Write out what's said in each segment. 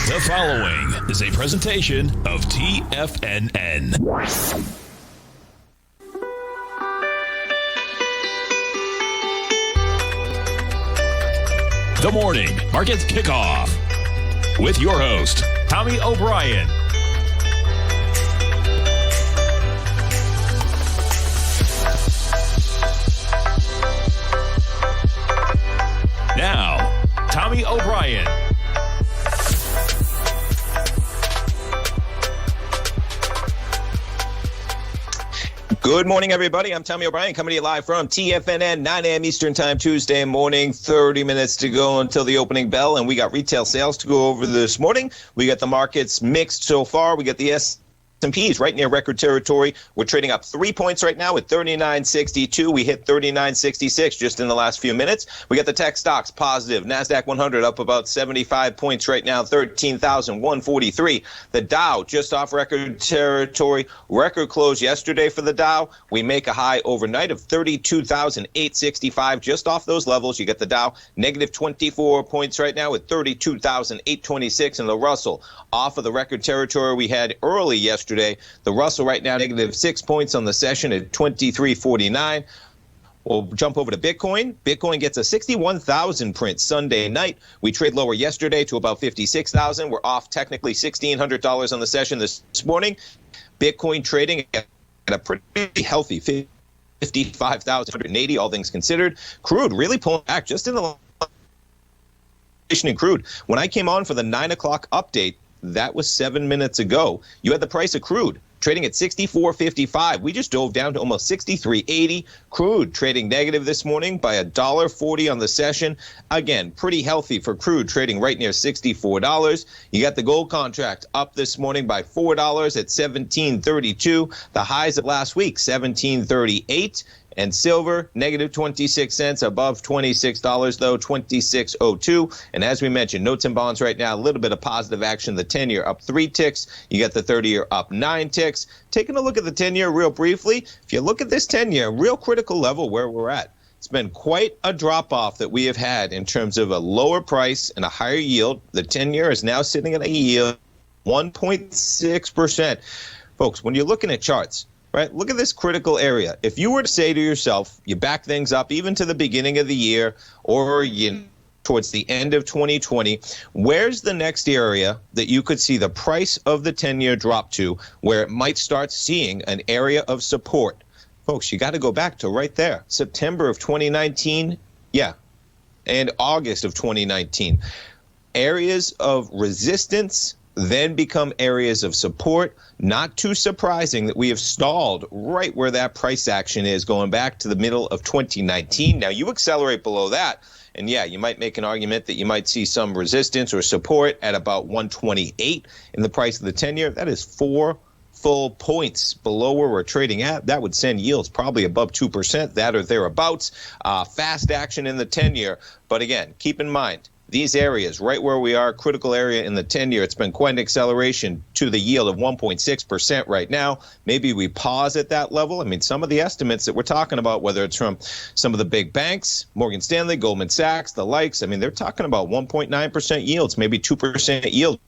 The following is a presentation of TFNN. The Morning Market Kickoff with your host, Tommy O'Brien. Now, Tommy O'Brien. Good morning, everybody. I'm Tommy O'Brien coming to you live from TFNN, 9 a.m. Eastern Time, Tuesday morning. 30 minutes to go until the opening bell, and we got retail sales to go over this morning. We got the markets mixed so far. We got the S&Ps right near record territory. We're trading up 3 points right now at 39.62. We hit 39.66 just in the last few minutes. We got the tech stocks positive. NASDAQ 100 up about 75 points right now, 13,143. The Dow just off record territory. Record close yesterday for the Dow. We make a high overnight of 32,865 just off those levels. You get the Dow negative 24 points right now at 32,826. And the Russell off of the record territory we had early yesterday. The Russell right now negative 6 points on the session at 23.49. We'll jump over to Bitcoin. Bitcoin gets a 61,000 print Sunday night. We trade lower yesterday to about 56,000. We're off technically $1,600 on the session this morning. Bitcoin trading at a pretty healthy 55,180, all things considered. Crude really pulling back just in the in crude. When I came on for the 9 o'clock update, that was 7 minutes ago. You had the price of crude trading at $64.55. We just dove down to almost $63.80. Crude trading negative this morning by $1.40 on the session. Again, pretty healthy for crude trading right near $64. You got the gold contract up this morning by $4 at $17.32. The highs of last week, $17.38. And silver, negative 26 cents, above $26, though, $26.02. And as we mentioned, notes and bonds right now, a little bit of positive action. The 10-year up 3 ticks. You got the 30-year up 9 ticks. Taking a look at the 10-year real briefly, if you look at this 10-year, real critical level where we're at. It's been quite a drop-off that we have had in terms of a lower price and a higher yield. The 10-year is now sitting at a yield 1.6%. Folks, when you're looking at charts, right, look at this critical area. If you were to say to yourself, you back things up even to the beginning of the year or towards the end of 2020, where's the next area that you could see the price of the 10-year drop to where it might start seeing an area of support? Folks, you got to go back to right there, September of 2019, and August of 2019. Areas of resistance then become areas of support. Not too surprising that we have stalled right where that price action is going back to the middle of 2019. Now, you accelerate below that, and you might make an argument that you might see some resistance or support at about 128 in the price of the 10-year. That is 4 full points below where we're trading at. That would send yields probably above 2%, that or thereabouts. Fast action in the 10-year. But again, keep in mind, these areas, right where we are, critical area in the 10-year, it's been quite an acceleration to the yield of 1.6% right now. Maybe we pause at that level. I mean, some of the estimates that we're talking about, whether it's from some of the big banks, Morgan Stanley, Goldman Sachs, the likes, I mean, they're talking about 1.9% yields, maybe 2% yield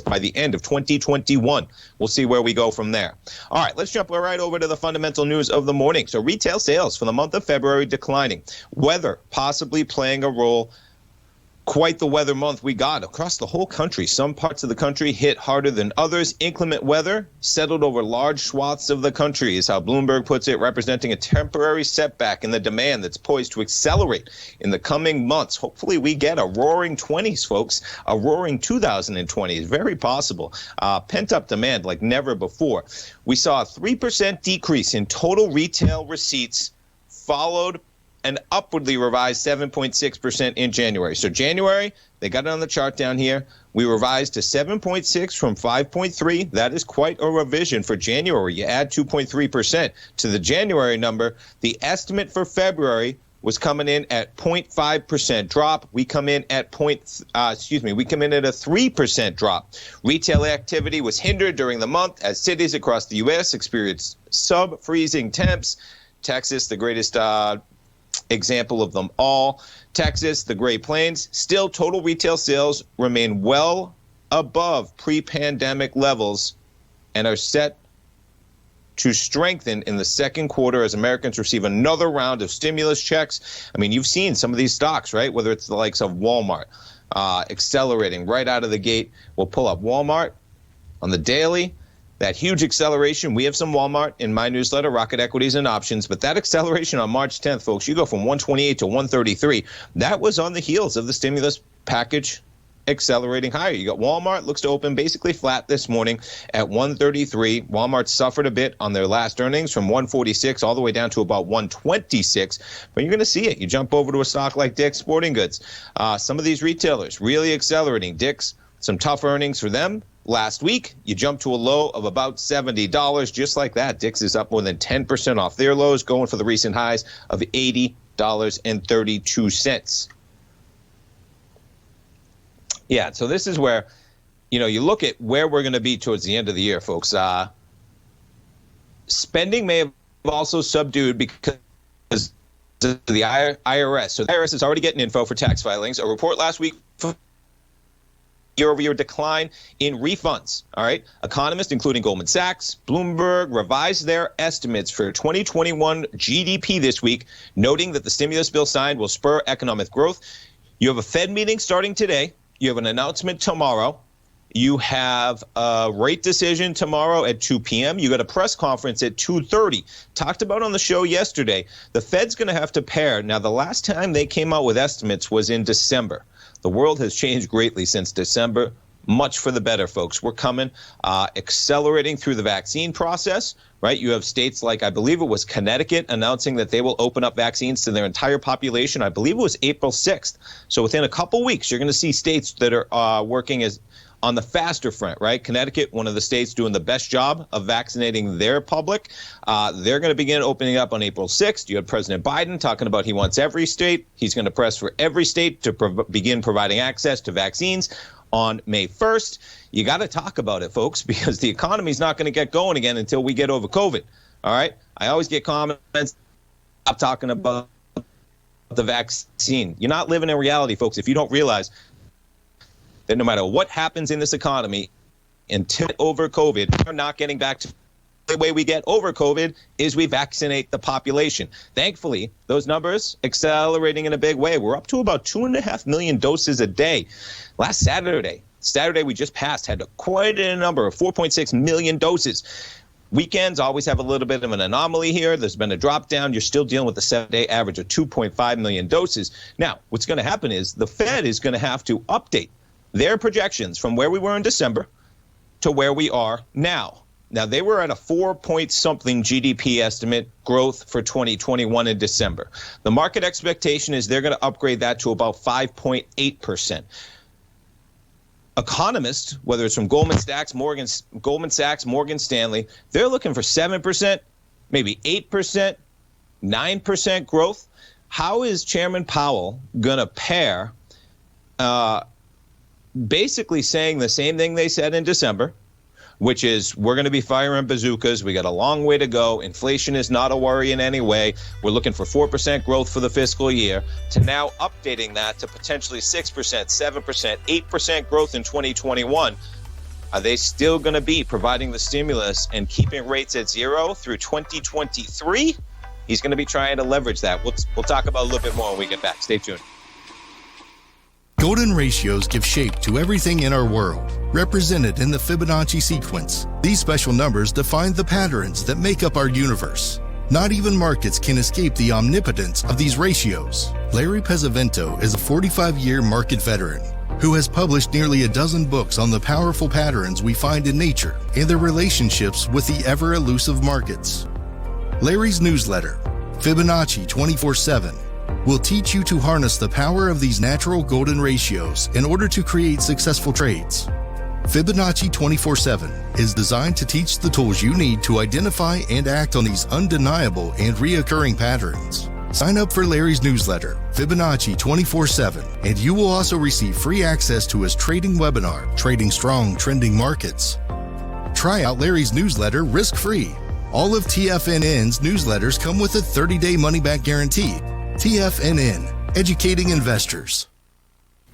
by the end of 2021. We'll see where we go from there. All right, let's jump right over to the fundamental news of the morning. So retail sales for the month of February declining. Weather possibly playing a role. Quite the weather month we got across the whole country. Some parts of the country hit harder than others. Inclement weather settled over large swaths of the country is how Bloomberg puts it, representing a temporary setback in the demand that's poised to accelerate in the coming months. Hopefully we get a roaring 20s, folks. A roaring 2020 is very possible. Pent-up demand like never before. We saw a 3% decrease in total retail receipts, followed an upwardly revised 7.6% in January. So January, they got it on the chart down here. We revised to 7.6 from 5.3. That is quite a revision for January. You add 2.3% to the January number. The estimate for February was coming in at 0.5% drop. We come in at we come in at a 3% drop. Retail activity was hindered during the month as cities across the U.S. experienced sub-freezing temps. Texas, the greatest example of them all. Texas, the Great Plains, still total retail sales remain well above pre-pandemic levels and are set to strengthen in the second quarter as Americans receive another round of stimulus checks. I mean, you've seen some of these stocks, right? Whether it's the likes of Walmart accelerating right out of the gate. We'll pull up Walmart on the daily. That huge acceleration. We have some Walmart in my newsletter, Rocket Equities and Options, but that acceleration on March 10th, folks, you go from 128 to 133. That was on the heels of the stimulus package accelerating higher. You got Walmart looks to open basically flat this morning at 133. Walmart suffered a bit on their last earnings from 146 all the way down to about 126, but you're going to see it. You jump over to a stock like Dick's Sporting Goods. Some of these retailers really accelerating. Dick's, some tough earnings for them. Last week, you jumped to a low of about $70. Just like that, Dick's is up more than 10% off their lows, going for the recent highs of $80.32. Yeah, so this is where, you look at where we're going to be towards the end of the year, folks. Spending may have also subdued because of the IRS. So the IRS is already getting info for tax filings. A report last week year-over-year decline in refunds. All right. Economists, including Goldman Sachs, Bloomberg, revised their estimates for 2021 GDP this week, noting that the stimulus bill signed will spur economic growth. You have a Fed meeting starting today. You have an announcement tomorrow. You have a rate decision tomorrow at 2 p.m. You got a press conference at 2:30. Talked about on the show yesterday, the Fed's going to have to pair. Now, the last time they came out with estimates was in December. The world has changed greatly since December, much for the better, folks. We're coming, accelerating through the vaccine process, right? You have states like, I believe it was Connecticut, announcing that they will open up vaccines to their entire population. I believe it was April 6th. So within a couple weeks, you're going to see states that are working as on the faster front, right? Connecticut, one of the states doing the best job of vaccinating their public. They're going to begin opening up on April 6th. You had President Biden talking about he wants every state. He's going to press for every state to begin providing access to vaccines on May 1st. You got to talk about it, folks, because the economy's not going to get going again until we get over COVID. All right? I always get comments, stop talking about the vaccine. You're not living in reality, folks, if you don't realize that no matter what happens in this economy, until over COVID, we're not getting back to the way we get over COVID is we vaccinate the population. Thankfully, those numbers accelerating in a big way. We're up to about 2.5 million doses a day. Last Saturday we just passed, had quite a number of 4.6 million doses. Weekends always have a little bit of an anomaly here. There's been a drop down. You're still dealing with the 7-day average of 2.5 million doses. Now, what's going to happen is the Fed is going to have to update their projections from where we were in December to where we are now. Now, they were at a 4-point-something GDP estimate growth for 2021 in December. The market expectation is they're going to upgrade that to about 5.8%. Economists, whether it's from Goldman Sachs, Morgan Stanley, they're looking for 7%, maybe 8%, 9% growth. How is Chairman Powell going to pair basically saying the same thing they said in December, which is we're going to be firing bazookas. We got a long way to go. Inflation is not a worry in any way. We're looking for 4% growth for the fiscal year, to now updating that to potentially 6%, 7%, 8% growth in 2021. Are they still going to be providing the stimulus and keeping rates at zero through 2023? He's going to be trying to leverage that. We'll talk about a little bit more when we get back. Stay tuned. Golden ratios give shape to everything in our world, represented in the Fibonacci sequence. These special numbers define the patterns that make up our universe. Not even markets can escape the omnipotence of these ratios. Larry Pesavento is a 45-year market veteran who has published nearly a dozen books on the powerful patterns we find in nature and their relationships with the ever-elusive markets. Larry's newsletter, Fibonacci 24/7, will teach you to harness the power of these natural golden ratios in order to create successful trades. Fibonacci 24/7 is designed to teach the tools you need to identify and act on these undeniable and reoccurring patterns. Sign up for Larry's newsletter, Fibonacci 24/7, and you will also receive free access to his trading webinar, Trading Strong Trending Markets. Try out Larry's newsletter risk-free. All of TFNN's newsletters come with a 30-day money-back guarantee. TFNN, educating investors.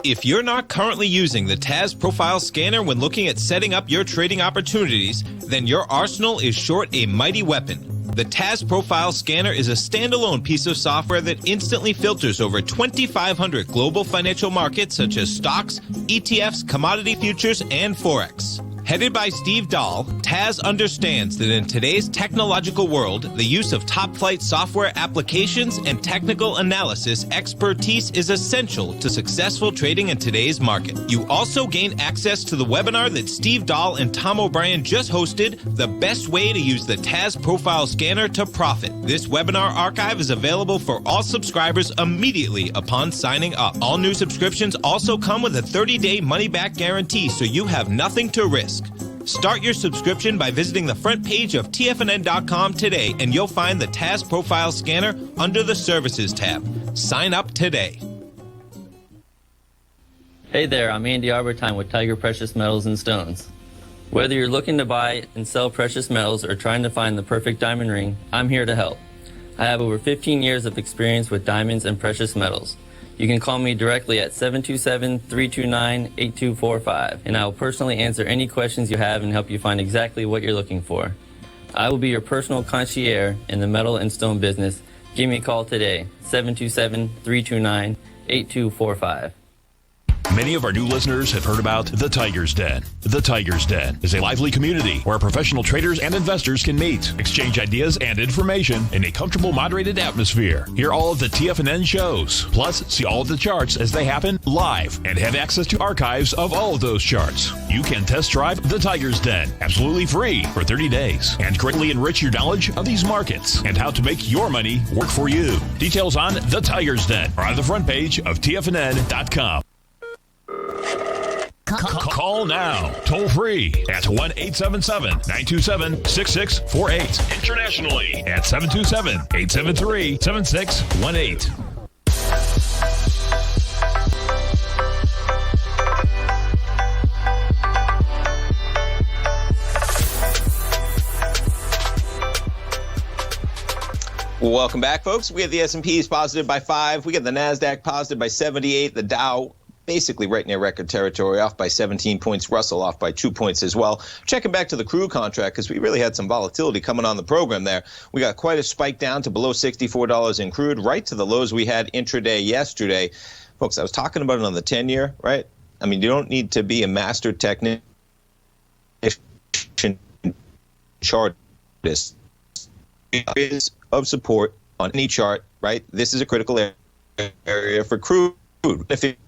If you're not currently using the TAS Profile Scanner when looking at setting up your trading opportunities, then your arsenal is short a mighty weapon. The TAS Profile Scanner is a standalone piece of software that instantly filters over 2,500 global financial markets such as stocks, ETFs, commodity futures, and Forex. Headed by Steve Dahl, TAS understands that in today's technological world, the use of top-flight software applications and technical analysis expertise is essential to successful trading in today's market. You also gain access to the webinar that Steve Dahl and Tom O'Brien just hosted, The Best Way to Use the TAS Profile Scanner to Profit. This webinar archive is available for all subscribers immediately upon signing up. All new subscriptions also come with a 30-day money-back guarantee, so you have nothing to risk. Start your subscription by visiting the front page of TFNN.com today, and you'll find the TAS Profile Scanner under the Services tab. Sign up today. Hey there, I'm Andy Arbertine with Tiger Precious Metals and Stones. Whether you're looking to buy and sell precious metals or trying to find the perfect diamond ring, I'm here to help. I have over 15 years of experience with diamonds and precious metals. You can call me directly at 727-329-8245, and I will personally answer any questions you have and help you find exactly what you're looking for. I will be your personal concierge in the metal and stone business. Give me a call today, 727-329-8245. Many of our new listeners have heard about The Tiger's Den. The Tiger's Den is a lively community where professional traders and investors can meet, exchange ideas and information in a comfortable, moderated atmosphere. Hear all of the TFNN shows, plus see all of the charts as they happen live and have access to archives of all of those charts. You can test drive The Tiger's Den absolutely free for 30 days and greatly enrich your knowledge of these markets and how to make your money work for you. Details on The Tiger's Den are on the front page of TFNN.com. Call now, toll free at 1-877-927-6648. Internationally at 727-873-7618. Welcome back, folks. We have the S&Ps positive by 5. We got the NASDAQ positive by 78. The Dow basically right near record territory, off by 17 points. Russell off by 2 points as well. Checking back to the crude contract, because we really had some volatility coming on the program there. We got quite a spike down to below $64 in crude, right to the lows we had intraday yesterday. Folks, I was talking about it on the 10-year, right? I mean, you don't need to be a master technician chartist. Areas of support on any chart, right? This is a critical area for crude. If it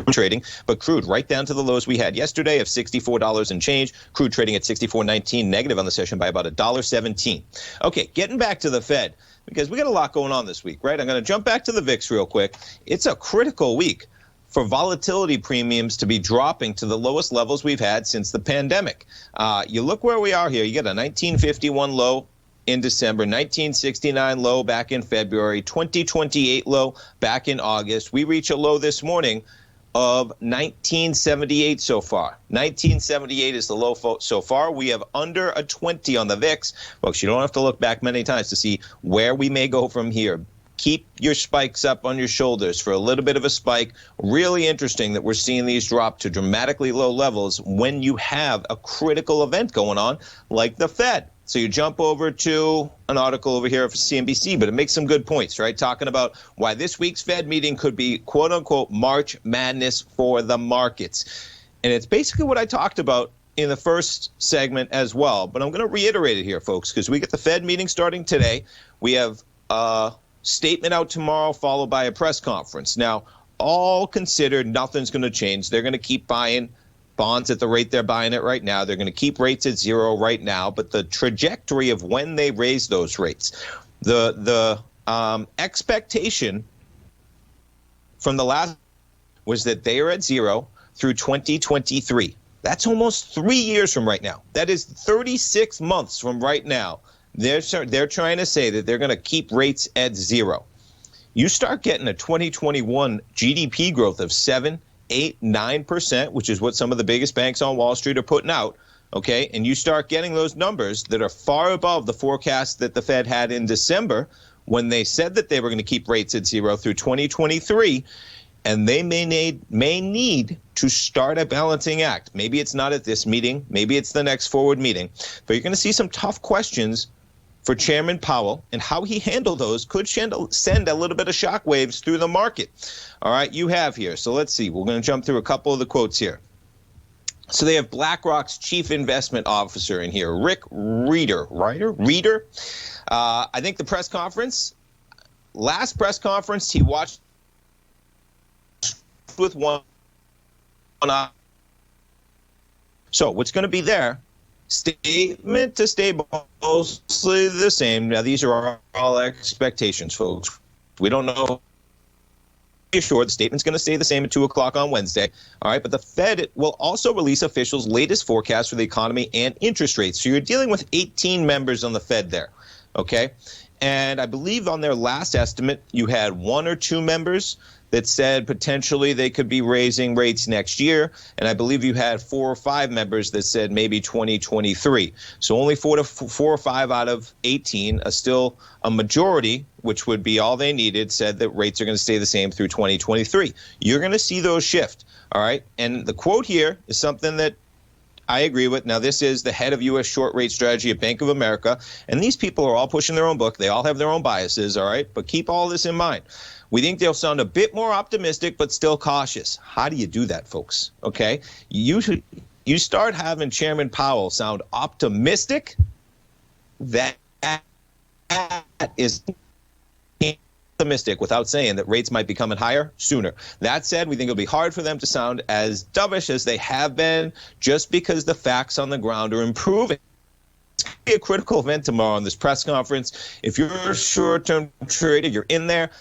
trading, but crude right down to the lows we had yesterday of $64 and change. Crude trading at $64.19, negative on the session by about $1.17. Okay, getting back to the Fed, because we got a lot going on this week, right? I'm going to jump back to the VIX real quick. It's a critical week for volatility premiums to be dropping to the lowest levels we've had since the pandemic. You look where we are here. You get a 1951 low in December, 1969 low back in February, 2028 low back in August. We reach a low this morning of 1978 so far. 1978 is the low so far. We have under a 20 on the VIX. Folks, you don't have to look back many times to see where we may go from here. Keep your spikes up on your shoulders for a little bit of a spike. Really interesting that we're seeing these drop to dramatically low levels when you have a critical event going on like the Fed. So you jump over to an article over here for CNBC, but it makes some good points, right? Talking about why this week's Fed meeting could be, quote unquote, March Madness for the markets. And it's basically what I talked about in the first segment as well. But I'm going to reiterate it here, folks, because we get the Fed meeting starting today. We have a statement out tomorrow, followed by a press conference. Now, all considered, nothing's going to change. They're going to keep buying bonds at the rate they're buying it right now. They're going to keep rates at zero right now, but the trajectory of when they raise those rates, the expectation from the last was that they are at zero through 2023. That's almost 3 years from right now. That is 36 months from right now. They're trying to say that they're going to keep rates at zero. You start getting a 2021 GDP growth of 7%, 8%, 9%, which is what some of the biggest banks on Wall Street are putting out, okay? And you start getting those numbers that are far above the forecast that the Fed had in December. when they said that they were going to keep rates at zero through 2023, and they may need to start a balancing act. Maybe it's not at this meeting. Maybe it's the next forward meeting. But you're going to see some tough questions for Chairman Powell, and how he handled those could send a little bit of shockwaves through the market. All right, you have here. So let's see. We're going to jump through a couple of the quotes here. So they have BlackRock's chief investment officer in here, Rick Reeder. I think the last press conference, he watched with one eye. So what's going to be there? Statement to stay mostly the same. Now, these are all expectations, folks. We don't know. Sure, the statement's going to stay the same at 2 o'clock on Wednesday. All right, but the Fed will also release officials' latest forecast for the economy and interest rates. So you're dealing with 18 members on the Fed there, okay? And I believe on their last estimate, you had 1 or 2 members that said potentially they could be raising rates next year. And I believe you had 4 or 5 members that said maybe 2023. So only 4 or 5 out of 18, still a majority, which would be all they needed, said that rates are going to stay the same through 2023. You're going to see those shift, all right? And the quote here is something that I agree with. Now, this is the head of U.S. short rate strategy at Bank of America. And these people are all pushing their own book. They all have their own biases, all right? But keep all this in mind. We think they'll sound a bit more optimistic, but still cautious. How do you do that, folks? Okay? You start having Chairman Powell sound optimistic, that is optimistic without saying that rates might be coming higher sooner. That said, we think it'll be hard for them to sound as dovish as they have been just because the facts on the ground are improving. It's going to be a critical event tomorrow in this press conference. If you're a short-term trader, you're in there,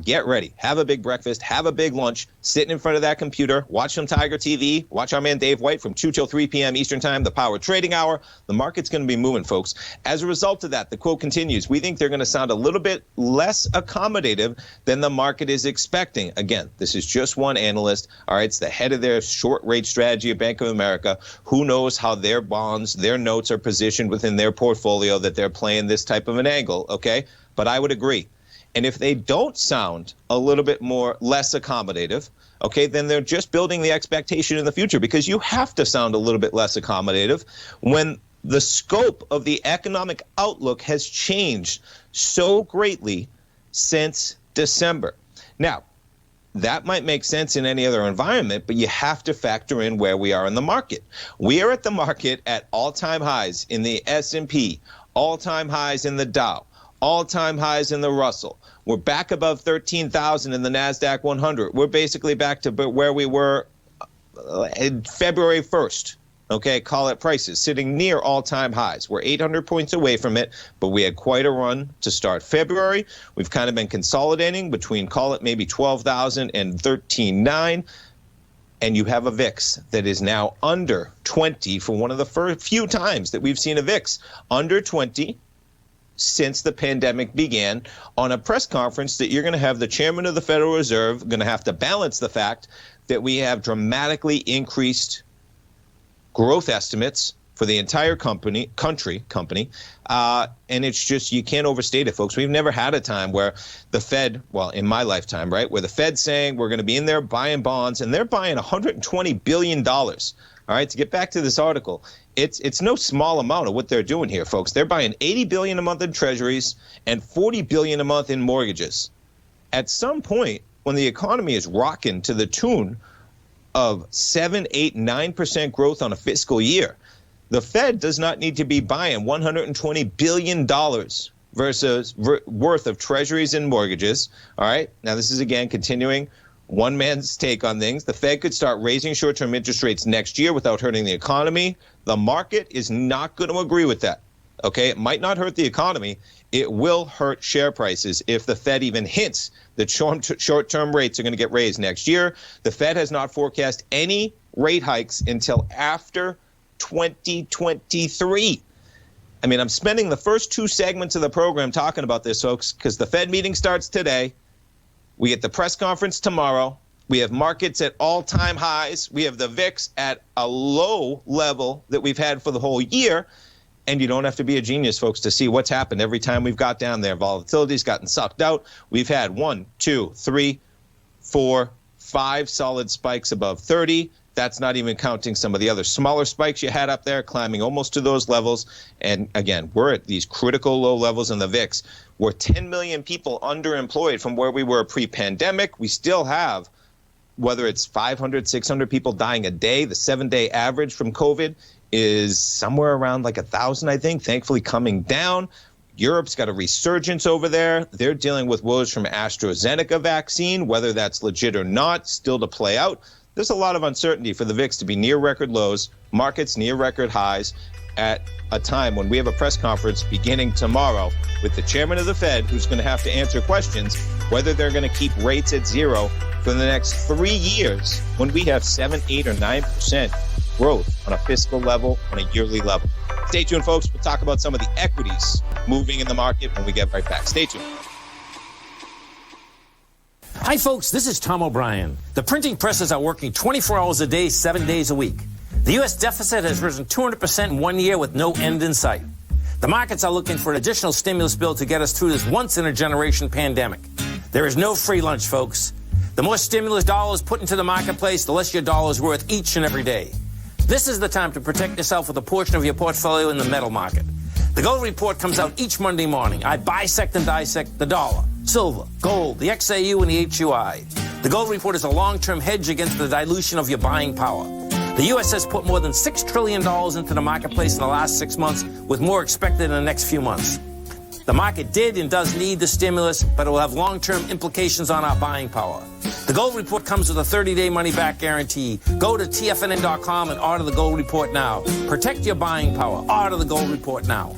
get ready. Have a big breakfast. Have a big lunch. Sitting in front of that computer. Watch some Tiger TV. Watch our man Dave White from 2 till 3 p.m. Eastern Time, the Power Trading Hour. The market's going to be moving, folks. As a result of that, the quote continues, we think they're going to sound a little bit less accommodative than the market is expecting. Again, this is just one analyst. All right, it's the head of their short rate strategy at Bank of America. Who knows how their bonds, their notes are positioned within their portfolio that they're playing this type of an angle, okay? But I would agree. And if they don't sound a little bit less accommodative, okay, then they're just building the expectation in the future, because you have to sound a little bit less accommodative when the scope of the economic outlook has changed so greatly since December. Now, that might make sense in any other environment, but you have to factor in where we are in the market. We are at the market at all-time highs in the S&P, all-time highs in the Dow, all-time highs in the Russell. We're back above 13,000 in the NASDAQ 100. We're basically back to where we were in February 1st. Okay, call it prices, sitting near all-time highs. We're 800 points away from it, but we had quite a run to start February. We've kind of been consolidating between, call it maybe 12,000 and 13,900. And you have a VIX that is now under 20 for one of the first few times that we've seen a VIX under 20 since the pandemic began, on a press conference that you're going to have the chairman of the Federal Reserve going to have to balance the fact that we have dramatically increased growth estimates for the entire country, and it's just, you can't overstate it, folks. We've never had a time where the Fed, well, in my lifetime, right, where the Fed's saying we're going to be in there buying bonds, and they're buying $120 billion. All right, to get back to this article, it's no small amount of what they're doing here, folks. They're buying $80 billion a month in treasuries and $40 billion a month in mortgages. At some point, when the economy is rocking to the tune of 7, 8, 9% growth on a fiscal year, the Fed does not need to be buying $120 billion worth of treasuries and mortgages. All right, now this is again continuing one man's take on things. The Fed could start raising short-term interest rates next year without hurting the economy. The market is not going to agree with that. Okay, it might not hurt the economy. It will hurt share prices if the Fed even hints that short-term rates are going to get raised next year. The Fed has not forecast any rate hikes until after 2023. I mean, I'm spending the first 2 segments of the program talking about this, folks, because the Fed meeting starts today. We get the press conference tomorrow. We have markets at all-time highs. We have the VIX at a low level that we've had for the whole year. And you don't have to be a genius, folks, to see what's happened every time we've got down there. Volatility's gotten sucked out. We've had 1, 2, 3, 4, 5 solid spikes above 30. That's not even counting some of the other smaller spikes you had up there, climbing almost to those levels. And again, we're at these critical low levels in the VIX. We're 10 million people underemployed from where we were pre-pandemic. We still have, whether it's 500, 600 people dying a day, the 7-day average from COVID is somewhere around like 1,000, I think, thankfully coming down. Europe's got a resurgence over there. They're dealing with woes from AstraZeneca vaccine, whether that's legit or not, still to play out. There's a lot of uncertainty for the VIX to be near record lows, markets near record highs, at a time when we have a press conference beginning tomorrow with the chairman of the Fed, who's going to have to answer questions whether they're going to keep rates at zero for the next 3 years when we have 7, 8, or 9% growth on a fiscal level, on a yearly level. Stay tuned, folks. We'll talk about some of the equities moving in the market when we get right back. Stay tuned. Hi, folks. This is Tom O'Brien. The printing presses are working 24 hours a day, 7 days a week. The U.S. deficit has risen 200% in 1 year with no end in sight. The markets are looking for an additional stimulus bill to get us through this once-in-a-generation pandemic. There is no free lunch, folks. The more stimulus dollars put into the marketplace, the less your dollar is worth each and every day. This is the time to protect yourself with a portion of your portfolio in the metal market. The Gold Report comes out each Monday morning. I bisect and dissect the dollar, silver, gold, the XAU, and the HUI. The Gold Report is a long-term hedge against the dilution of your buying power. The U.S. has put more than $6 trillion into the marketplace in the last 6 months, with more expected in the next few months. The market did and does need the stimulus, but it will have long-term implications on our buying power. The Gold Report comes with a 30-day money-back guarantee. Go to TFNN.com and order the Gold Report now. Protect your buying power. Order the Gold Report now.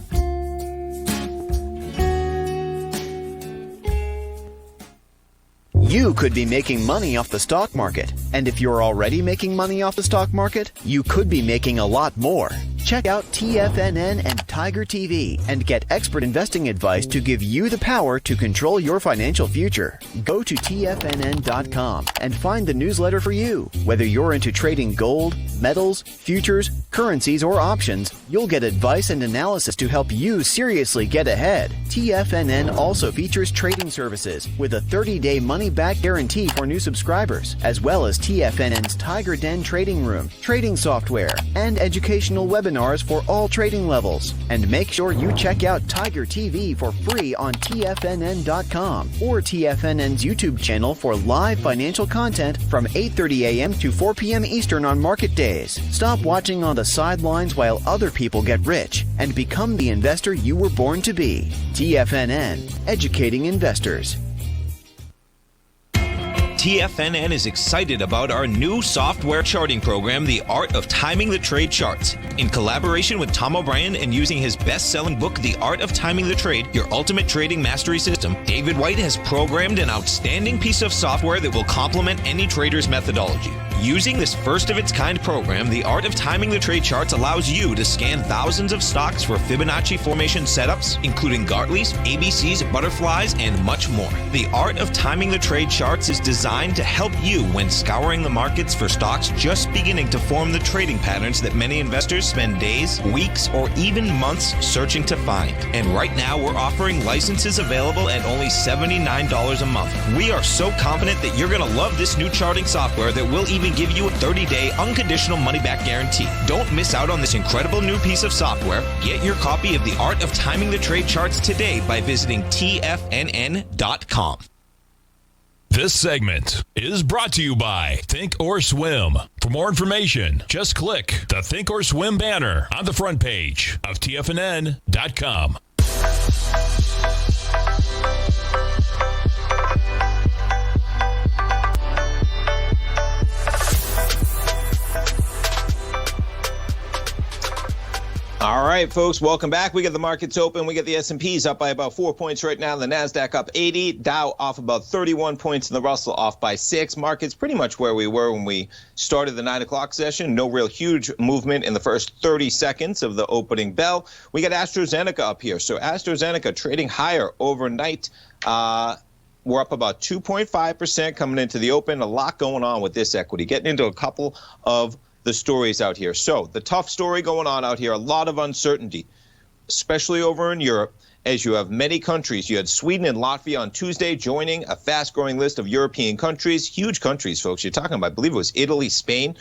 You could be making money off the stock market. And if you're already making money off the stock market, you could be making a lot more. Check out TFNN and Tiger TV and get expert investing advice to give you the power to control your financial future. Go to TFNN.com and find the newsletter for you. Whether you're into trading gold, metals, futures, currencies, or options, you'll get advice and analysis to help you seriously get ahead. TFNN also features trading services with a 30-day money-back guarantee for new subscribers, as well as TFNN's Tiger Den trading room, trading software, and educational webinars for all trading levels. And make sure you check out Tiger TV for free on TFNN.com or TFNN's YouTube channel for live financial content from 8:30 a.m. to 4 p.m. Eastern on market days. Stop watching on the sidelines while other people get rich and become the investor you were born to be. TFNN, educating investors. TFNN is excited about our new software charting program, The Art of Timing the Trade Charts. In collaboration with Tom O'Brien and using his best-selling book, The Art of Timing the Trade, Your Ultimate Trading Mastery System, David White has programmed an outstanding piece of software that will complement any trader's methodology. Using this first-of-its-kind program, The Art of Timing the Trade Charts allows you to scan thousands of stocks for Fibonacci formation setups, including Gartley's, ABC's, butterflies, and much more. The Art of Timing the Trade Charts is designed to help you when scouring the markets for stocks just beginning to form the trading patterns that many investors spend days, weeks, or even months searching to find. And right now, we're offering licenses available at only $79 a month. We are so confident that you're going to love this new charting software that will even give you a 30-day unconditional money-back guarantee. Don't miss out on this incredible new piece of software. Get your copy of The Art of Timing the Trade Charts today by visiting TFNN.com. This segment is brought to you by Think or Swim. For more information, just click the Think or Swim banner on the front page of TFNN.com. All right, folks, welcome back. We got the markets open. We got the S&Ps up by about 4 points right now. The NASDAQ up 80. Dow off about 31 points. And the Russell off by 6. Markets pretty much where we were when we started the 9 o'clock session. No real huge movement in the first 30 seconds of the opening bell. We got AstraZeneca up here. So AstraZeneca trading higher overnight. We're up about 2.5% coming into the open. A lot going on with this equity. Getting into a couple of the stories out here. So the tough story going on out here, a lot of uncertainty. especially over in Europe, as you have many countries. You had Sweden and Latvia on Tuesday joining a fast-growing list of European countries, huge countries, folks. You're talking about, I believe it was Italy, Spain,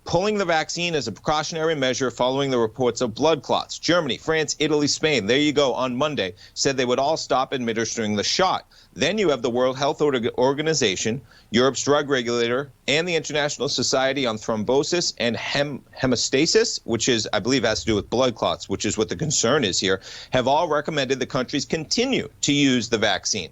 pulling the vaccine as a precautionary measure following the reports of blood clots. Germany, France, Italy, Spain, there you go, on Monday, said they would all stop administering the shot. Then you have the World Health Organization, Europe's drug regulator, and the International Society on Thrombosis and Hemostasis, which is, I believe, has to do with blood clots, which is what the concern is here, have all recommended the countries continue to use the vaccine.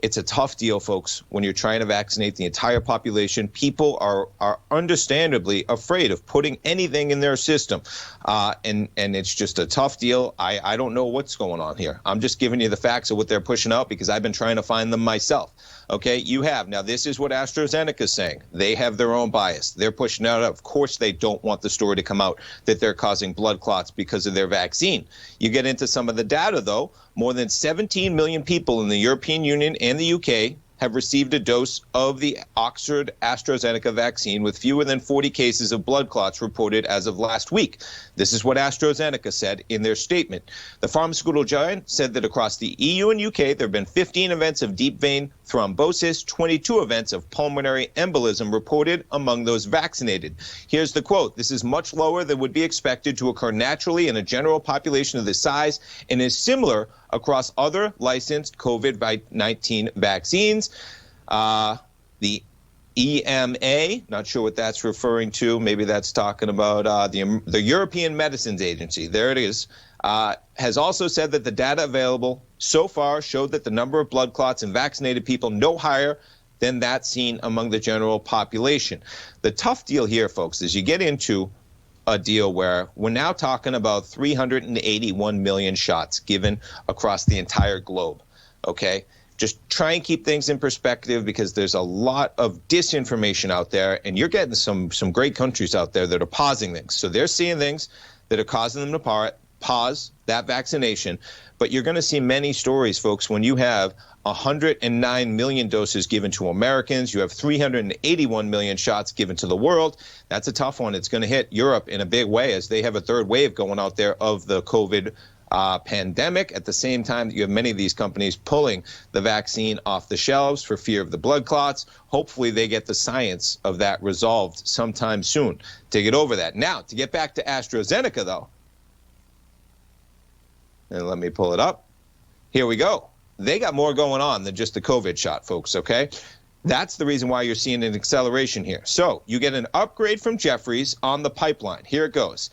It's a tough deal, folks, when you're trying to vaccinate the entire population. People are understandably afraid of putting anything in their system, and it's just a tough deal. I don't know what's going on here. I'm just giving you the facts of what they're pushing out because I've been trying to find them myself. Okay, you have. Now, this is what AstraZeneca is saying. They have their own bias. They're pushing out. Of course, they don't want the story to come out that they're causing blood clots because of their vaccine. You get into some of the data, though. More than 17 million people in the European Union and the UK have received a dose of the Oxford AstraZeneca vaccine, with fewer than 40 cases of blood clots reported as of last week. This is what AstraZeneca said in their statement. The pharmaceutical giant said that across the EU and UK, there have been 15 events of deep vein thrombosis, 22 events of pulmonary embolism reported among those vaccinated. Here's the quote. This is much lower than would be expected to occur naturally in a general population of this size and is similar across other licensed COVID-19 vaccines. The EMA, not sure what that's referring to. Maybe that's talking about the European Medicines Agency. There it is. Has also said that the data available so far showed that the number of blood clots in vaccinated people no higher than that seen among the general population. The tough deal here, folks, is you get into a deal where we're now talking about 381 million shots given across the entire globe, okay? Just try and keep things in perspective because there's a lot of disinformation out there, and you're getting some great countries out there that are pausing things. So they're seeing things that are causing them to pause that vaccination, but you're going to see many stories, folks, when you have 109 million doses given to Americans. You have 381 million shots given to the world. That's a tough one. It's going to hit Europe in a big way as they have a third wave going out there of the COVID pandemic. At the same time, you have many of these companies pulling the vaccine off the shelves for fear of the blood clots. Hopefully they get the science of that resolved sometime soon to get over that. Now, to get back to AstraZeneca, though, and let me pull it up. Here we go. They got more going on than just the COVID shot, folks, okay? That's the reason why you're seeing an acceleration here. So you get an upgrade from Jefferies on the pipeline. Here it goes.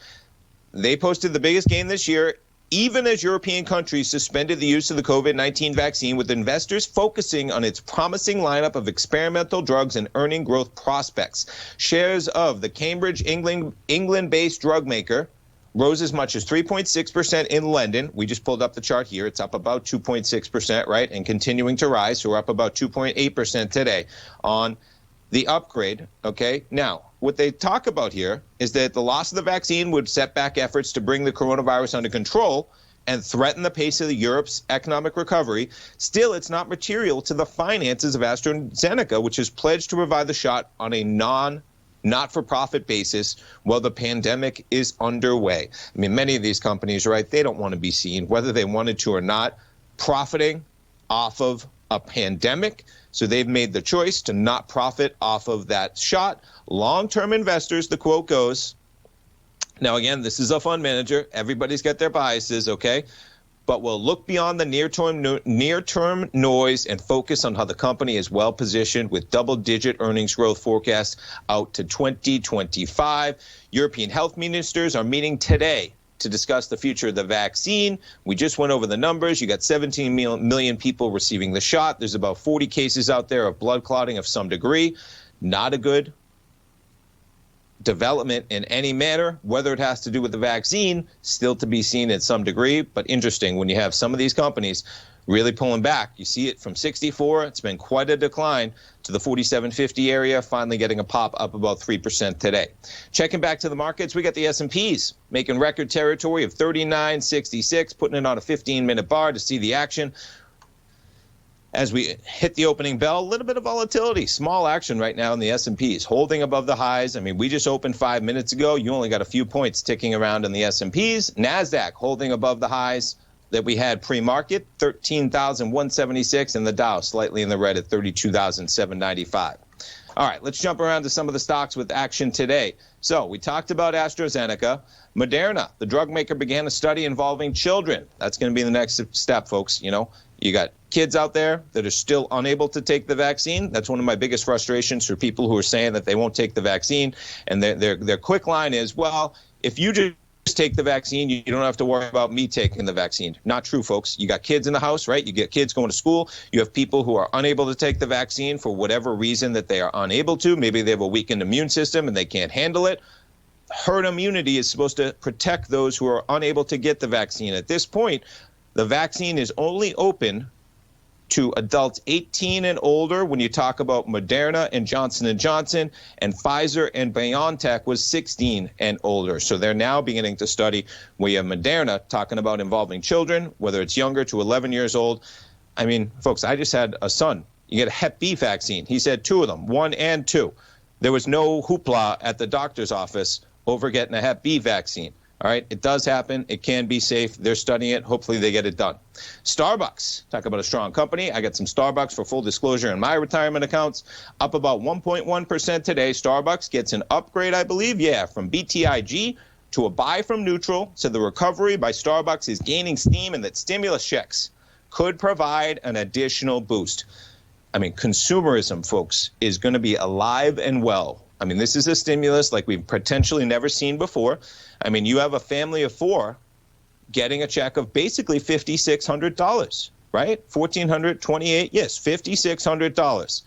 They posted the biggest gain this year, even as European countries suspended the use of the COVID-19 vaccine, with investors focusing on its promising lineup of experimental drugs and earning growth prospects. Shares of the Cambridge, England-based drug maker rose as much as 3.6% in London. We just pulled up the chart here. It's up about 2.6%, right? And continuing to rise. So we're up about 2.8% today on the upgrade, okay? Now, what they talk about here is that the loss of the vaccine would set back efforts to bring the coronavirus under control and threaten the pace of Europe's economic recovery. Still, it's not material to the finances of AstraZeneca, which has pledged to provide the shot on a not-for-profit basis while the pandemic is underway. I mean, many of these companies, right, they don't want to be seen, whether they wanted to or not, profiting off of a pandemic. So they've made the choice to not profit off of that shot. Long-term investors, the quote goes, now again, this is a fund manager. Everybody's got their biases, okay? But we'll look beyond the near-term noise and focus on how the company is well-positioned with double-digit earnings growth forecasts out to 2025. European health ministers are meeting today to discuss the future of the vaccine. We just went over the numbers. You got 17 million people receiving the shot. There's about 40 cases out there of blood clotting of some degree. Not a good development in any manner. Whether it has to do with the vaccine, still to be seen at some degree. But interesting when you have some of these companies really pulling back. You see it from 64. It's been quite a decline to the 47.50 area, finally getting a pop up about 3% today. Checking back to the markets, we got the S&Ps making record territory of 39.66, putting it on a 15-minute bar to see the action. As we hit the opening bell, a little bit of volatility, small action right now in the S&Ps, holding above the highs. I mean, we just opened 5 minutes ago. You only got a few points ticking around in the S&Ps. NASDAQ holding above the highs that we had pre-market, 13,176, and the Dow slightly in the red at 32,795. All right, let's jump around to some of the stocks with action today. So we talked about AstraZeneca. Moderna, the drug maker, began a study involving children. That's going to be the next step, folks. You know, you got kids out there that are still unable to take the vaccine. That's one of my biggest frustrations for people who are saying that they won't take the vaccine. And their quick line is, well, if you just take the vaccine, you don't have to worry about me taking the vaccine. Not true, folks. You got kids in the house, right? You get kids going to school. You have people who are unable to take the vaccine for whatever reason that they are unable to. Maybe they have a weakened immune system and they can't handle it. Herd immunity is supposed to protect those who are unable to get the vaccine. At this point, the vaccine is only open to adults 18 and older when you talk about Moderna and Johnson & Johnson, and Pfizer and BioNTech was 16 and older. So they're now beginning to study. We have Moderna talking about involving children, whether it's younger to 11 years old. I mean, folks, I just had a son. You get a Hep B vaccine. He said 2 of them, 1 and 2. There was no hoopla at the doctor's office over getting a Hep B vaccine. All right, it does happen. It can be safe. They're studying it. Hopefully they get it done. Starbucks, talk about a strong company. I got some Starbucks for full disclosure in my retirement accounts, up about 1.1% today. Starbucks gets an upgrade, I believe, from BTIG to a buy from neutral. So the recovery by Starbucks is gaining steam, and that stimulus checks could provide an additional boost. I mean, consumerism, folks, is going to be alive and well. I mean, this is a stimulus like we've potentially never seen before. I mean, you have a family of 4 getting a check of basically $5,600, right? $1,428, yes, $5,600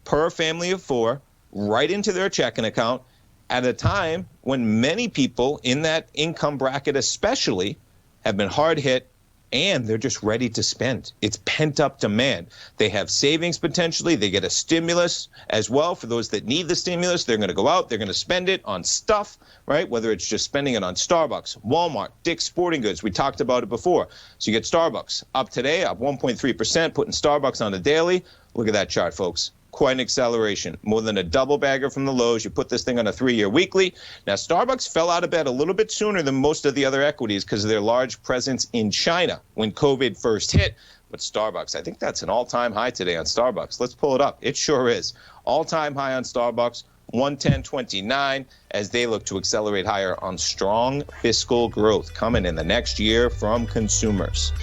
per family of 4 right into their checking account at a time when many people in that income bracket especially have been hard hit, and they're just ready to spend. It's pent-up demand. They have savings potentially. They get a stimulus as well. For those that need the stimulus, they're going to go out. They're going to spend it on stuff, right? Whether it's just spending it on Starbucks, Walmart, Dick's Sporting Goods. We talked about it before. So you get Starbucks up today, up 1.3%, putting Starbucks on a daily. Look at that chart, folks. Quite an acceleration, more than a double bagger from the lows. You put this thing on a 3-year weekly. Now, Starbucks fell out of bed a little bit sooner than most of the other equities because of their large presence in China when COVID first hit. But Starbucks, I think that's an all-time high today on Starbucks. Let's pull it up. It sure is. All-time high on Starbucks, 110.29, as they look to accelerate higher on strong fiscal growth coming in the next year from consumers.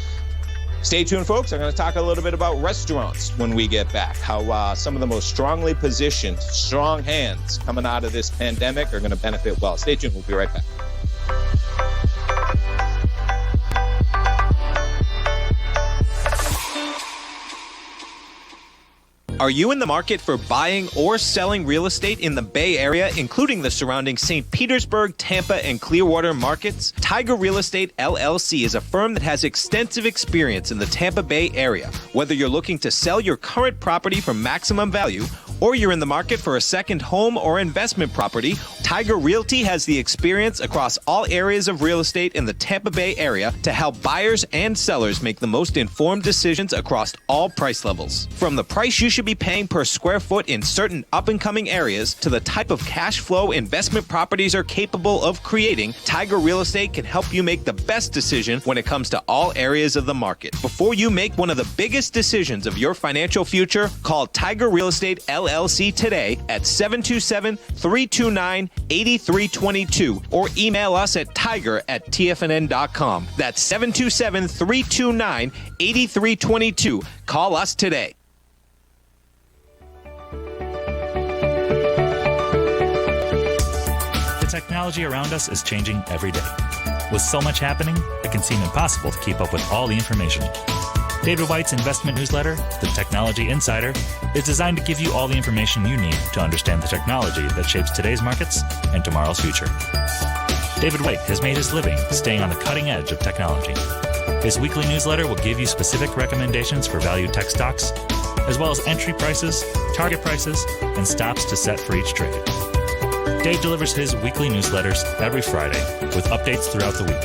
Stay tuned, folks. I'm going to talk a little bit about restaurants when we get back, how some of the most strongly positioned, strong hands coming out of this pandemic are going to benefit well. Stay tuned. We'll be right back. Are you in the market for buying or selling real estate in the Bay Area, including the surrounding St. Petersburg, Tampa, and Clearwater markets? Tiger Real Estate LLC is a firm that has extensive experience in the Tampa Bay area. Whether you're looking to sell your current property for maximum value, or you're in the market for a second home or investment property, Tiger Realty has the experience across all areas of real estate in the Tampa Bay area to help buyers and sellers make the most informed decisions across all price levels. From the price you should be paying per square foot in certain up-and-coming areas to the type of cash flow investment properties are capable of creating, Tiger Real Estate can help you make the best decision when it comes to all areas of the market. Before you make one of the biggest decisions of your financial future, call Tiger Real Estate LLC today at 727-329-8322 or email us at tiger@tfnn.com. That's 727-329-8322. Call us today. The technology around us is changing every day. With so much happening, it can seem impossible to keep up with all the information. David White's investment newsletter, The Technology Insider, is designed to give you all the information you need to understand the technology that shapes today's markets and tomorrow's future. David White has made his living staying on the cutting edge of technology. His weekly newsletter will give you specific recommendations for value tech stocks, as well as entry prices, target prices, and stops to set for each trade. Dave delivers his weekly newsletters every Friday with updates throughout the week.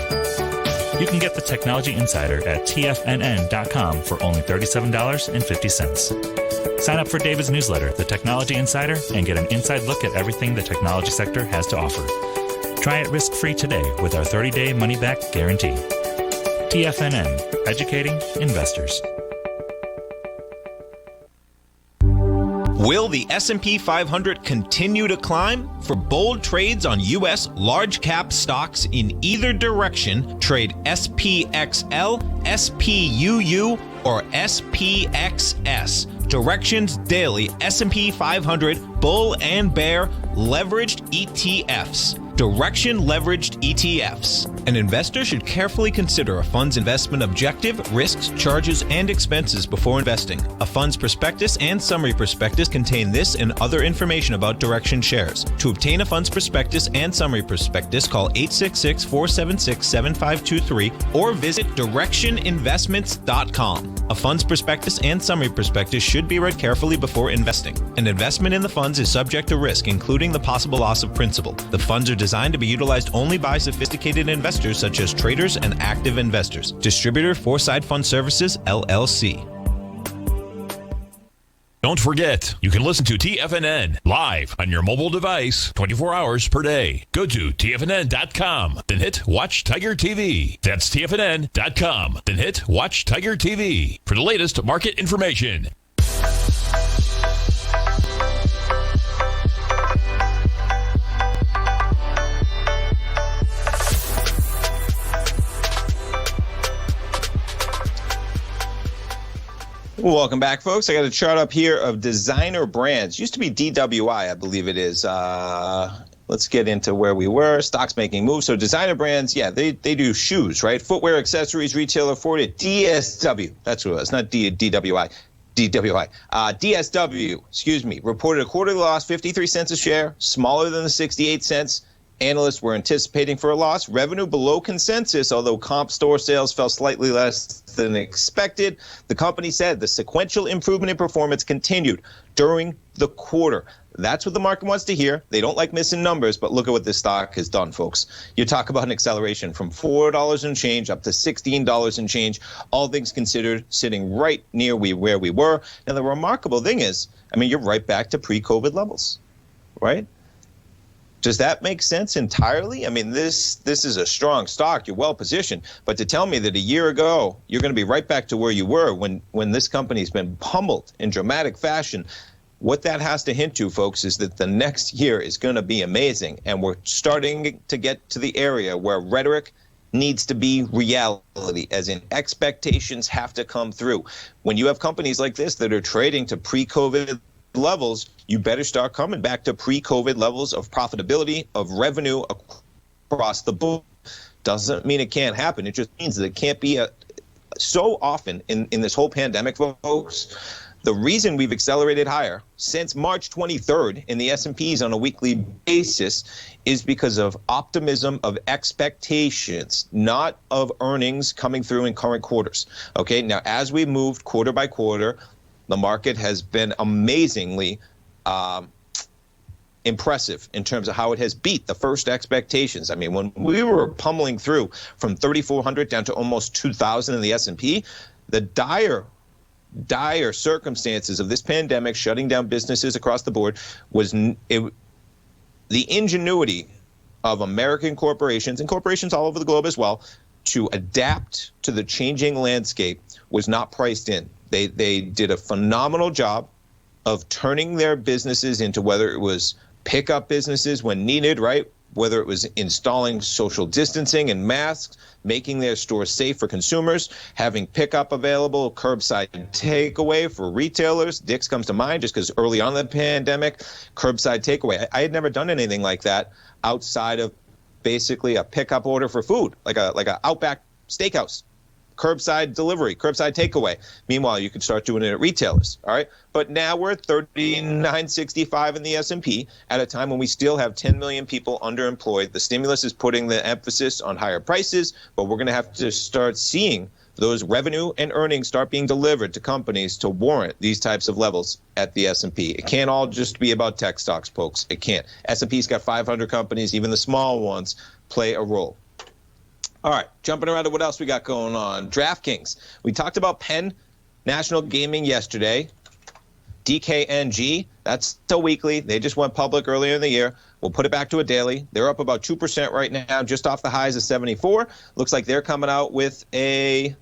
You can get the Technology Insider at TFNN.com for only $37.50. Sign up for David's newsletter, The Technology Insider, and get an inside look at everything the technology sector has to offer. Try it risk-free today with our 30-day money-back guarantee. TFNN, educating investors. Will the S&P 500 continue to climb? For bold trades on U.S. large-cap stocks in either direction, trade SPXL, SPUU, or SPXS. Directions Daily S&P 500 Bull and Bear Leveraged ETFs. Direction Leveraged ETFs. An investor should carefully consider a fund's investment objective, risks, charges, and expenses before investing. A fund's prospectus and summary prospectus contain this and other information about Direction shares. To obtain a fund's prospectus and summary prospectus, call 866-476-7523 or visit directioninvestments.com. A fund's prospectus and summary prospectus should be read carefully before investing. An investment in the funds is subject to risk, including the possible loss of principal. The funds are designed to be utilized only by sophisticated investors such as traders and active investors. Distributor Foreside Fund Services, LLC. Don't forget, you can listen to TFNN live on your mobile device 24 hours per day. Go to TFNN.com, then hit Watch Tiger TV. That's TFNN.com, then hit Watch Tiger TV for the latest market information. Welcome back, folks. I got a chart up here of designer brands. Used to be DWI, I believe it is. Let's get into where we were. Stocks making moves. So designer brands, yeah, they do shoes, right? Footwear, accessories, retailer afforded. DSW, that's what it was, not DWI. DSW, reported a quarterly loss, 53 cents a share, smaller than the 68 cents. Analysts were anticipating for a loss. Revenue below consensus, although comp store sales fell slightly less than expected. The company said the sequential improvement in performance continued during the quarter. That's what the market wants to hear. They don't like missing numbers, but look at what this stock has done, folks. You talk about an acceleration from $4 and change up to $16 and change, all things considered, sitting right near where we were. And the remarkable thing is, I mean, you're right back to pre-COVID levels, right? Does that make sense entirely? I mean, this is a strong stock. You're well positioned. But to tell me that a year ago you're going to be right back to where you were when this company's been pummeled in dramatic fashion, what that has to hint to, folks, is that the next year is going to be amazing. And we're starting to get to the area where rhetoric needs to be reality, as in expectations have to come through. When you have companies like this that are trading to pre-COVID levels, you better start coming back to pre-COVID levels of profitability, of revenue across the board. Doesn't mean it can't happen. It just means that it can't be so often in this whole pandemic, folks. The reason we've accelerated higher since March 23rd in the S&Ps on a weekly basis is because of optimism of expectations, not of earnings coming through in current quarters. Okay, now as we moved quarter by quarter, the market has been amazingly impressive in terms of how it has beat the first expectations. I mean, when we were pummeling through from 3,400 down to almost 2,000 in the S&P, the dire circumstances of this pandemic shutting down businesses across the board was the ingenuity of American corporations and corporations all over the globe as well to adapt to the changing landscape was not priced in. They did a phenomenal job of turning their businesses into, whether it was pickup businesses when needed, right? Whether it was installing social distancing and masks, making their stores safe for consumers, having pickup available, curbside takeaway for retailers. Dick's comes to mind just because early on in the pandemic, curbside takeaway. I had never done anything like that outside of basically a pickup order for food, like a Outback Steakhouse. Curbside delivery, curbside takeaway. Meanwhile, you could start doing it at retailers, all right? But now we're at 39.65 in the S&P at a time when we still have 10 million people underemployed. The stimulus is putting the emphasis on higher prices, but we're going to have to start seeing those revenue and earnings start being delivered to companies to warrant these types of levels at the S&P. It can't all just be about tech stocks, folks. It can't. S&P's got 500 companies. Even the small ones play a role. All right, jumping around to what else we got going on. DraftKings. We talked about Penn National Gaming yesterday. DKNG, that's still weekly. They just went public earlier in the year. We'll put it back to a daily. They're up about 2% right now, just off the highs of 74. Looks like they're coming out with a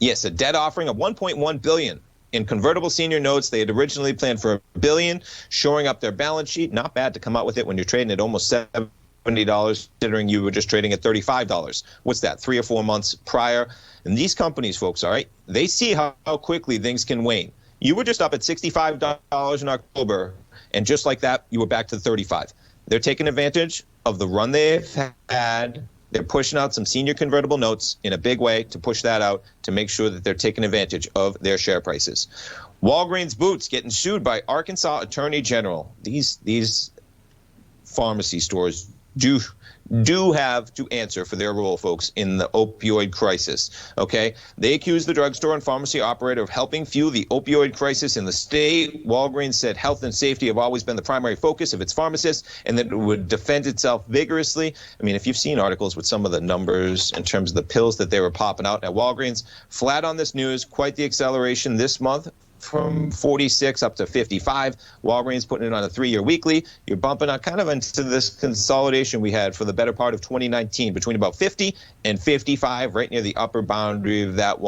debt offering of $1.1 billion in convertible senior notes. They had originally planned for $1 billion, shoring up their balance sheet. Not bad to come out with it when you're trading at almost $70, considering you were just trading at $35. What's that, 3 or 4 months prior? And these companies, folks, all right, they see how quickly things can wane. You were just up at $65 in October, and just like that, you were back to $35. They're taking advantage of the run they've had. They're pushing out some senior convertible notes in a big way to push that out to make sure that they're taking advantage of their share prices. Walgreens Boots getting sued by Arkansas Attorney General. These pharmacy stores do have to answer for their role, folks, in the opioid crisis, okay? They accused the drugstore and pharmacy operator of helping fuel the opioid crisis in the state. Walgreens said health and safety have always been the primary focus of its pharmacists and that it would defend itself vigorously. I mean, if you've seen articles with some of the numbers in terms of the pills that they were popping out at Walgreens, flat on this news, quite the acceleration this month, from 46 up to 55. Walgreens putting it on a 3-year weekly. You're bumping on kind of into this consolidation we had for the better part of 2019 between about 50 and 55, right near the upper boundary of that.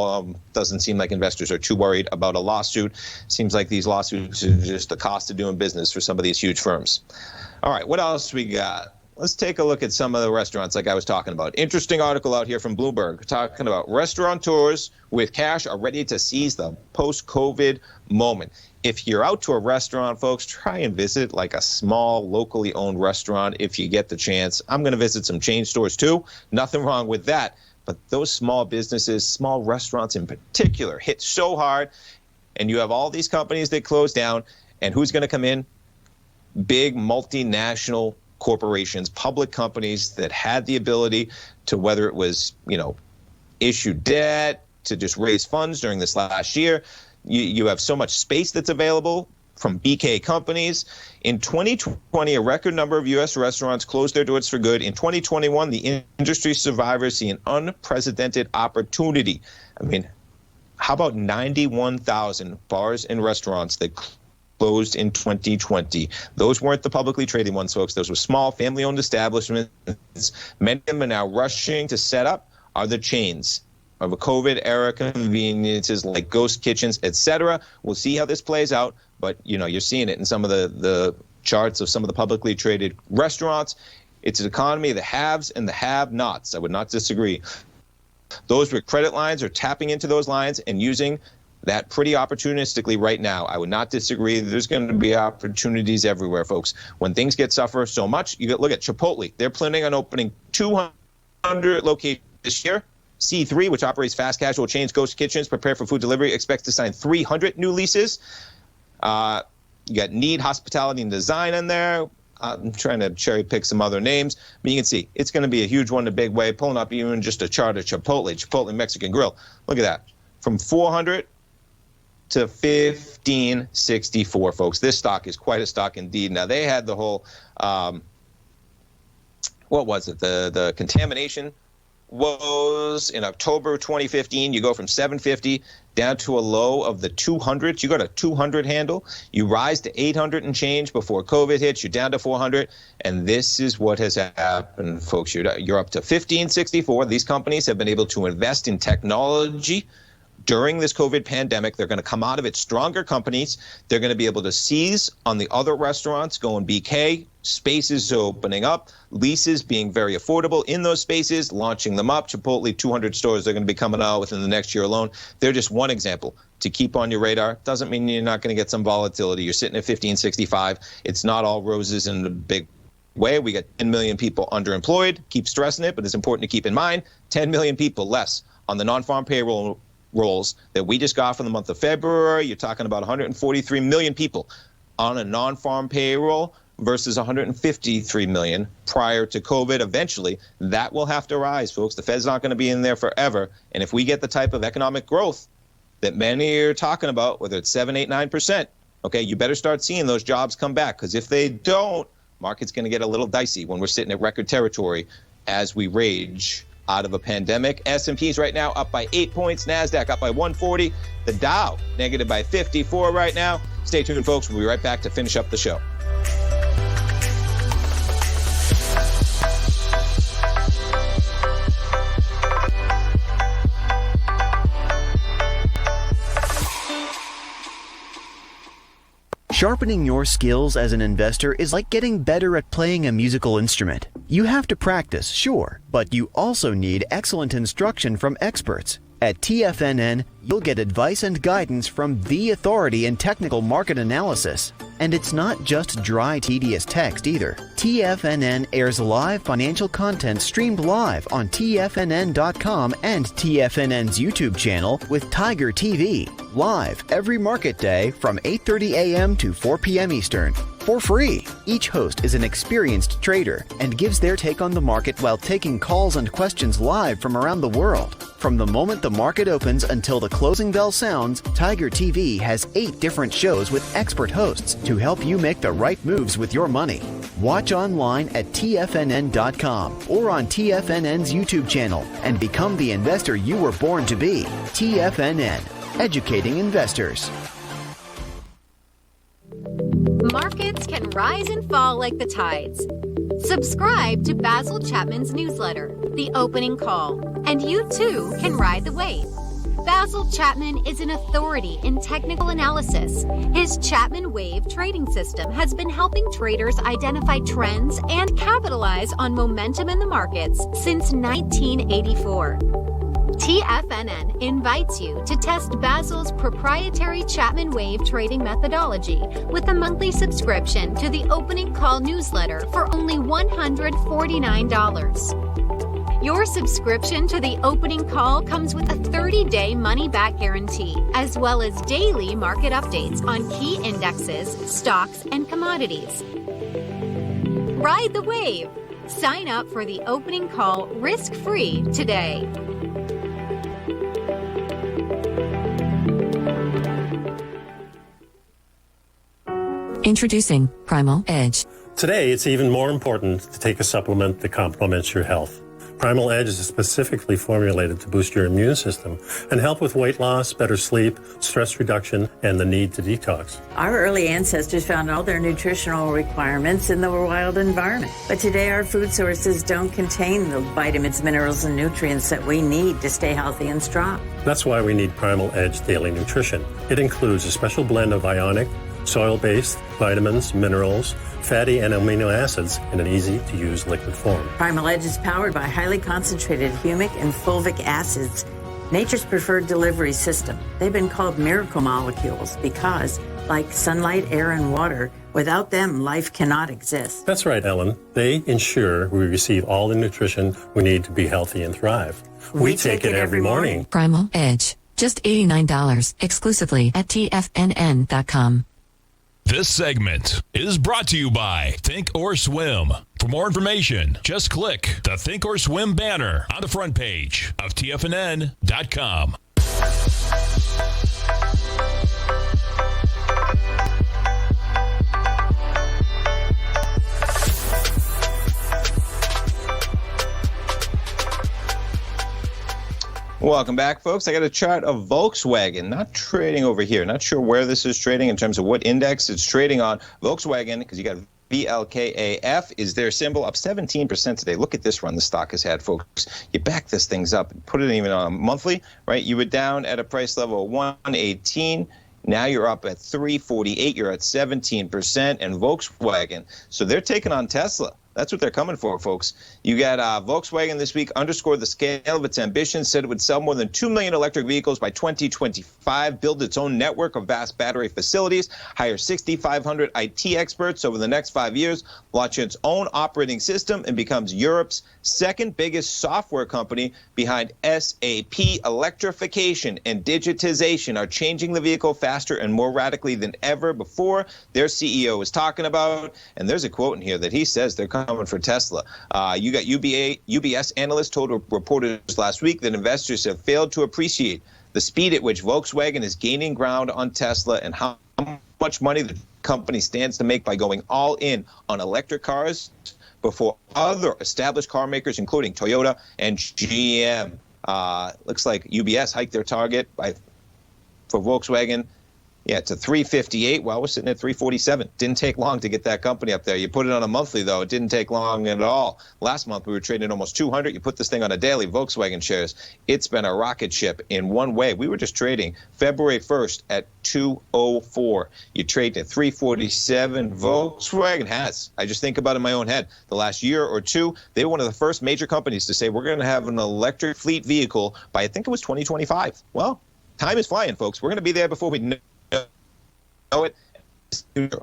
Doesn't seem like investors are too worried about a lawsuit. Seems like these lawsuits are just the cost of doing business for some of these huge firms. All right, what else we got? Let's take a look at some of the restaurants like I was talking about. Interesting article out here from Bloomberg talking about restaurateurs with cash are ready to seize the post-COVID moment. If you're out to a restaurant, folks, try and visit like a small, locally owned restaurant if you get the chance. I'm going to visit some chain stores too. Nothing wrong with that. But those small businesses, small restaurants in particular, hit so hard. And you have all these companies that close down. And who's going to come in? Big multinational corporations, public companies that had the ability to, whether it was, issue debt, to just raise funds during this last year. You have so much space that's available from BK companies. In 2020, a record number of U.S. restaurants closed their doors for good. In 2021, the industry survivors see an unprecedented opportunity. I mean, how about 91,000 bars and restaurants that closed in 2020. Those weren't the publicly traded ones, folks. Those were small, family-owned establishments. Many of them are now rushing to set up are the chains of a COVID-era conveniences like ghost kitchens, etc. We'll see how this plays out, but, you're seeing it in some of the charts of some of the publicly traded restaurants. It's an economy of the haves and the have-nots. I would not disagree. Those with credit lines are tapping into those lines and using that pretty opportunistically right now. I would not disagree. There's going to be opportunities everywhere, folks. When things get suffer so much, look at Chipotle. They're planning on opening 200 locations this year. C3, which operates fast casual chains, ghost kitchens, prepare for food delivery, expects to sign 300 new leases. You got Need Hospitality and Design in there. I'm trying to cherry pick some other names, but you can see it's going to be a huge one in a big way. Pulling up even just a chart of Chipotle Mexican Grill. Look at that. From 400 to 1564, folks. This stock is quite a stock indeed. Now, they had the whole, what was it? The contamination woes in October 2015. You go from 750 down to a low of the 200s. You got a 200 handle. You rise to 800 and change before COVID hits. You're down to 400. And this is what has happened, folks. You're up to 1564. These companies have been able to invest in technology during this COVID pandemic. They're going to come out of it stronger companies. They're going to be able to seize on the other restaurants going BK, spaces opening up, leases being very affordable in those spaces, launching them up. Chipotle, 200 stores they're going to be coming out within the next year alone. They're just one example to keep on your radar. Doesn't mean you're not going to get some volatility. You're sitting at 1565. It's not all roses in a big way. We got 10 million people underemployed. Keep stressing it, but it's important to keep in mind 10 million people less on the non-farm payroll rolls that we just got for the month of February. You're talking about 143 million people on a non-farm payroll versus 153 million prior to COVID. Eventually, that will have to rise, folks. The Fed's not going to be in there forever. And if we get the type of economic growth that many are talking about, whether it's 7, 8, 9%, okay, you better start seeing those jobs come back. Because if they don't, market's going to get a little dicey when we're sitting at record territory as we rage out of a pandemic. S&P's right now up by 8 points. NASDAQ up by 140. The Dow negative by 54 right now. Stay tuned, folks. We'll be right back to finish up the show. Sharpening your skills as an investor is like getting better at playing a musical instrument. You have to practice, sure, but you also need excellent instruction from experts. At TFNN, you'll get advice and guidance from the authority in technical market analysis. And it's not just dry, tedious text either. TFNN airs live financial content streamed live on TFNN.com and TFNN's YouTube channel with Tiger TV, live every market day from 8:30 a.m. to 4 p.m. Eastern. For free. Each host is an experienced trader and gives their take on the market while taking calls and questions live from around the world. From the moment the market opens until the closing bell sounds, Tiger TV has 8 different shows with expert hosts to help you make the right moves with your money. Watch online at TFNN.com or on TFNN's YouTube channel and become the investor you were born to be. TFNN, educating investors. Markets can rise and fall like the tides. Subscribe to Basil Chapman's newsletter, The Opening Call, and you too can ride the wave. Basil Chapman is an authority in technical analysis. His Chapman Wave trading system has been helping traders identify trends and capitalize on momentum in the markets since 1984. TFNN invites you to test Basil's proprietary Chapman Wave trading methodology with a monthly subscription to the Opening Call newsletter for only $149. Your subscription to the Opening Call comes with a 30-day money-back guarantee, as well as daily market updates on key indexes, stocks, and commodities. Ride the wave. Sign up for the Opening Call risk-free today. Introducing Primal Edge. Today, it's even more important to take a supplement that complements your health. Primal Edge is specifically formulated to boost your immune system and help with weight loss, better sleep, stress reduction, and the need to detox. Our early ancestors found all their nutritional requirements in the wild environment. But today, our food sources don't contain the vitamins, minerals, and nutrients that we need to stay healthy and strong. That's why we need Primal Edge Daily Nutrition. It includes a special blend of ionic, soil-based vitamins, minerals, fatty and amino acids in an easy-to-use liquid form. Primal Edge is powered by highly concentrated humic and fulvic acids, nature's preferred delivery system. They've been called miracle molecules because, like sunlight, air, and water, without them, life cannot exist. That's right, Ellen. They ensure we receive all the nutrition we need to be healthy and thrive. We take it every morning. Primal Edge. Just $89 exclusively at TFNN.com. This segment is brought to you by Think or Swim. For more information, just click the Think or Swim banner on the front page of TFNN.com. Welcome back, folks. I got a chart of Volkswagen, not trading over here. Not sure where this is trading in terms of what index it's trading on. Volkswagen, because you got VLKAF, is their symbol, up 17% today. Look at this run the stock has had, folks. You back this things up, put it even on a monthly, right? You were down at a price level of 118. Now you're up at 348. You're at 17%. And Volkswagen, so they're taking on Tesla. That's what they're coming for, folks. You got Volkswagen this week underscored the scale of its ambitions, said it would sell more than 2 million electric vehicles by 2025, build its own network of vast battery facilities, hire 6,500 IT experts over the next 5 years, launch its own operating system, and becomes Europe's second biggest software company behind SAP. Electrification and digitization are changing the vehicle faster and more radically than ever before. Their CEO is talking about, and there's a quote in here that he says they're coming for Tesla. You got UBS analysts told reporters last week that investors have failed to appreciate the speed at which Volkswagen is gaining ground on Tesla and how much money the company stands to make by going all in on electric cars before other established car makers, including Toyota and GM. Looks like UBS hiked their target for Volkswagen. Yeah, to 358. Well, we're sitting at 347. Didn't take long to get that company up there. You put it on a monthly, though. It didn't take long at all. Last month, we were trading almost 200. You put this thing on a daily, Volkswagen shares. It's been a rocket ship in one way. We were just trading February 1st at 204. You trade at 347. Volkswagen has. I just think about it in my own head. The last year or two, they were one of the first major companies to say we're going to have an electric fleet vehicle by, I think it was 2025. Well, time is flying, folks. We're going to be there before we know it.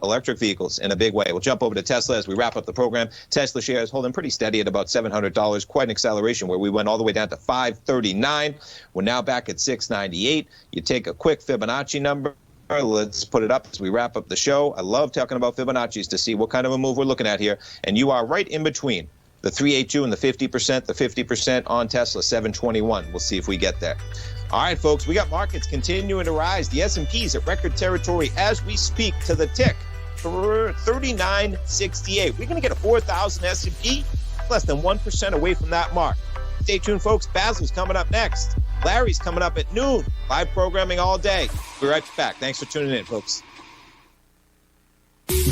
Electric vehicles in a big way. We'll jump over to Tesla as we wrap up the program. Tesla shares holding pretty steady at about $700. Quite an acceleration where we went all the way down to $539. We're now back at $698. You take a quick Fibonacci number. Let's put it up as we wrap up the show. I love talking about Fibonacci's to see what kind of a move we're looking at here. And you are right in between the 382 and the 50%. The 50% on Tesla, 721. We'll see if we get there. All right, folks, we got markets continuing to rise. The S&P's at record territory as we speak to the tick for 3968. We're going to get a 4,000 S&P, less than 1% away from that mark. Stay tuned, folks. Basil's coming up next. Larry's coming up at noon. Live programming all day. We'll be right back. Thanks for tuning in, folks.